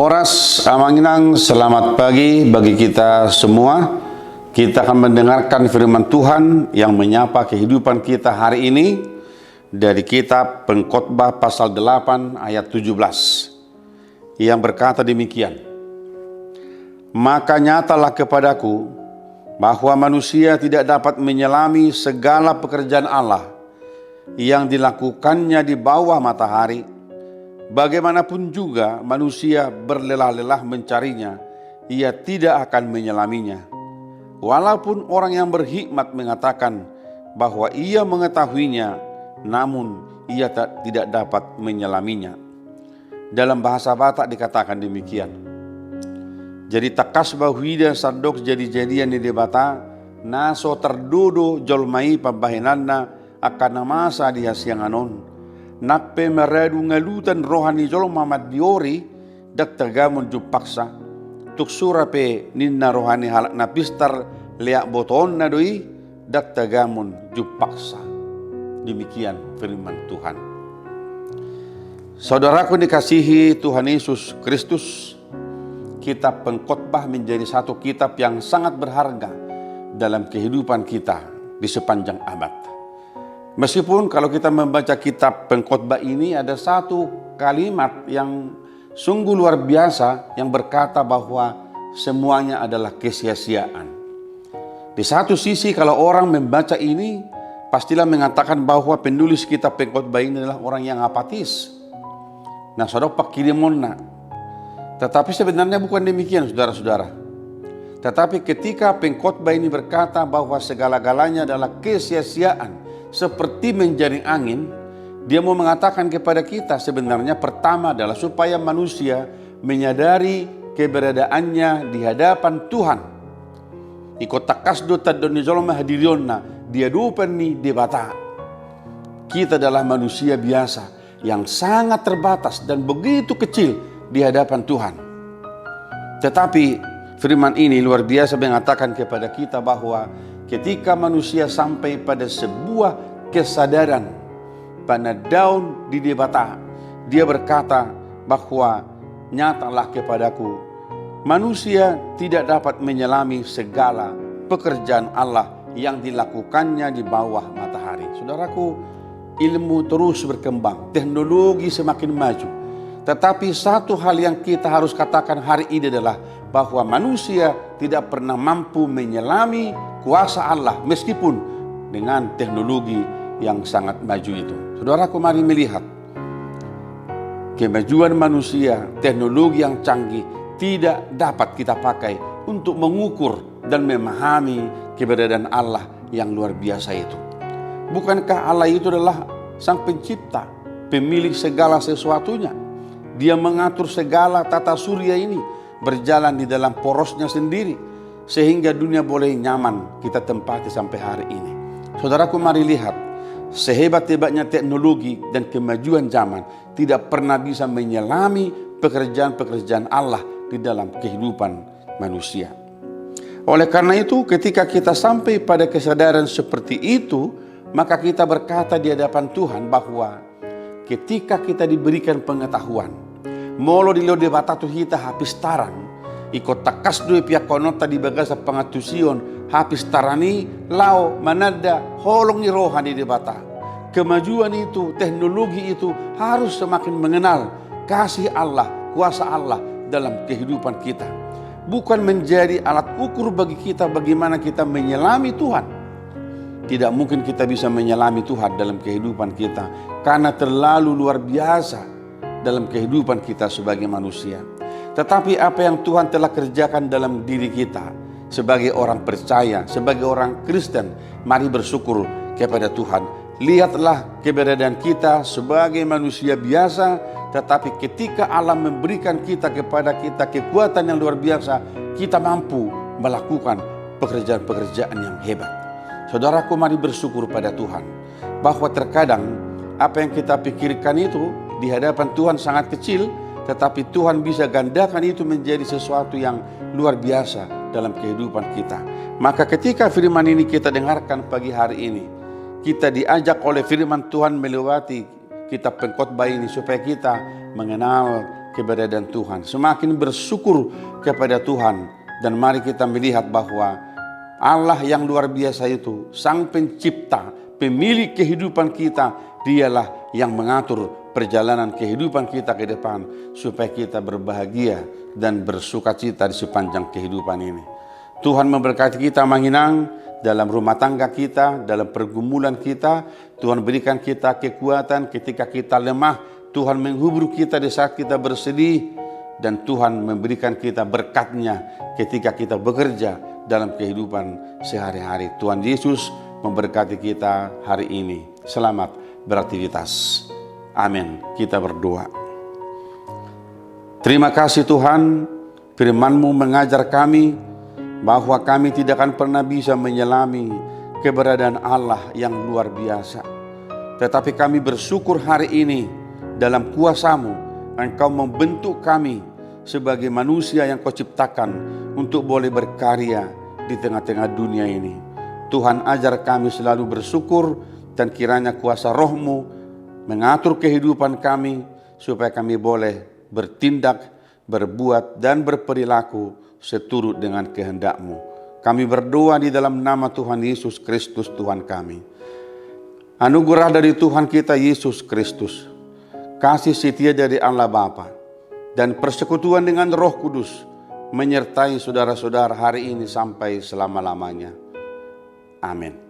Horas Amanginang, selamat pagi bagi kita semua. Kita akan mendengarkan firman Tuhan yang menyapa kehidupan kita hari ini dari kitab Pengkhotbah pasal 8 ayat 17 yang berkata demikian. Maka nyatalah kepadaku bahwa manusia tidak dapat menyelami segala pekerjaan Allah yang dilakukannya di bawah matahari. Bagaimanapun juga manusia berlelah-lelah mencarinya, ia tidak akan menyelaminya. Walaupun orang yang berhikmat mengatakan bahwa ia mengetahuinya, namun ia tidak dapat menyelaminya. Dalam bahasa Batak dikatakan demikian. Jadi takas bahuida sadok jadi-jadian di debata, naso terdodo jolmai pambahinanna akan namasa dia siang anon. Nape meredu ngalutan rohani jolong mamad diori dak tergamun jupaksa tuk surape ninna rohani halak napistar leak boton nadoi dak tergamun jupaksa. Demikian firman Tuhan. Saudaraku dikasihi Tuhan Yesus Kristus, kitab Pengkhotbah menjadi satu kitab yang sangat berharga dalam kehidupan kita di sepanjang abad. Meskipun kalau kita membaca kitab Pengkhotbah ini ada satu kalimat yang sungguh luar biasa yang berkata bahwa semuanya adalah kesia-siaan. Di satu sisi kalau orang membaca ini pastilah mengatakan bahwa penulis kitab Pengkhotbah ini adalah orang yang apatis. Nah, saudara pak kirimonna. Tetapi sebenarnya bukan demikian, saudara-saudara. Tetapi ketika Pengkhotbah ini berkata bahwa segala-galanya adalah kesia-siaan, seperti menjaring angin, dia mau mengatakan kepada kita sebenarnya pertama adalah supaya manusia menyadari keberadaannya di hadapan Tuhan. Ikut takasdo tadoni zolma hadirionna dia dupeni debata. Kita adalah manusia biasa yang sangat terbatas dan begitu kecil di hadapan Tuhan. Tetapi firman ini luar biasa mengatakan kepada kita bahwa ketika manusia sampai pada sebuah kesadaran pada daun di debata, dia berkata bahwa nyatalah kepadaku manusia tidak dapat menyelami segala pekerjaan Allah yang dilakukannya di bawah matahari. Saudaraku, ilmu terus berkembang, teknologi semakin maju. Tetapi satu hal yang kita harus katakan hari ini adalah bahwa manusia tidak pernah mampu menyelami kuasa Allah meskipun dengan teknologi yang sangat maju itu. Saudaraku, mari melihat kemajuan manusia, teknologi yang canggih tidak dapat kita pakai untuk mengukur dan memahami keberadaan Allah yang luar biasa itu. Bukankah Allah itu adalah sang pencipta, pemilik segala sesuatunya? Dia mengatur segala tata surya ini berjalan di dalam porosnya sendiri sehingga dunia boleh nyaman kita tempati sampai hari ini. Saudaraku, mari lihat, sehebat-hebatnya teknologi dan kemajuan zaman tidak pernah bisa menyelami pekerjaan-pekerjaan Allah di dalam kehidupan manusia. Oleh karena itu, ketika kita sampai pada kesadaran seperti itu, maka kita berkata di hadapan Tuhan bahwa ketika kita diberikan pengetahuan, molo di lo debata tu hita habis tarang, ikut takas dua pihak konota di bagasa pengatusion habis tarani lau manada holong ni rohani debata. Kemajuan itu, teknologi itu harus semakin mengenal kasih Allah, kuasa Allah dalam kehidupan kita. Bukan menjadi alat ukur bagi kita bagaimana kita menyelami Tuhan. Tidak mungkin kita bisa menyelami Tuhan dalam kehidupan kita karena terlalu luar biasa dalam kehidupan kita sebagai manusia. Tetapi apa yang Tuhan telah kerjakan dalam diri kita sebagai orang percaya, sebagai orang Kristen, mari bersyukur kepada Tuhan. Lihatlah keberadaan kita sebagai manusia biasa, tetapi ketika Allah memberikan kepada kita kekuatan yang luar biasa, kita mampu melakukan pekerjaan-pekerjaan yang hebat. Saudaraku, mari bersyukur pada Tuhan bahwa terkadang apa yang kita pikirkan itu di hadapan Tuhan sangat kecil, tetapi Tuhan bisa gandakan itu menjadi sesuatu yang luar biasa dalam kehidupan kita. Maka ketika firman ini kita dengarkan pagi hari ini, kita diajak oleh firman Tuhan melewati kitab Pengkhotbah ini supaya kita mengenal keberadaan Tuhan, semakin bersyukur kepada Tuhan, dan mari kita melihat bahwa Allah yang luar biasa itu, Sang Pencipta, pemilik kehidupan kita, Dialah yang mengatur perjalanan kehidupan kita ke depan supaya kita berbahagia dan bersukacita di sepanjang kehidupan ini. Tuhan memberkati kita menginang dalam rumah tangga kita, dalam pergumulan kita. Tuhan berikan kita kekuatan ketika kita lemah. Tuhan menghibur kita di saat kita bersedih, dan Tuhan memberikan kita berkat-Nya ketika kita bekerja dalam kehidupan sehari-hari. Tuhan Yesus memberkati kita hari ini. Selamat beraktivitas. Amin. Kita berdoa. Terima kasih Tuhan, firman-Mu mengajar kami bahwa kami tidak akan pernah bisa menyelami keberadaan Allah yang luar biasa. Tetapi kami bersyukur hari ini dalam kuasa-Mu, Engkau membentuk kami sebagai manusia yang Kau ciptakan untuk boleh berkarya di tengah-tengah dunia ini. Tuhan, ajar kami selalu bersyukur, dan kiranya kuasa Roh-Mu mengatur kehidupan kami supaya kami boleh bertindak, berbuat, dan berperilaku seturut dengan kehendak-Mu. Kami berdoa di dalam nama Tuhan Yesus Kristus Tuhan kami. Anugerah dari Tuhan kita Yesus Kristus, kasih setia dari Allah Bapa, dan persekutuan dengan Roh Kudus menyertai saudara-saudara hari ini sampai selama-lamanya. Amin.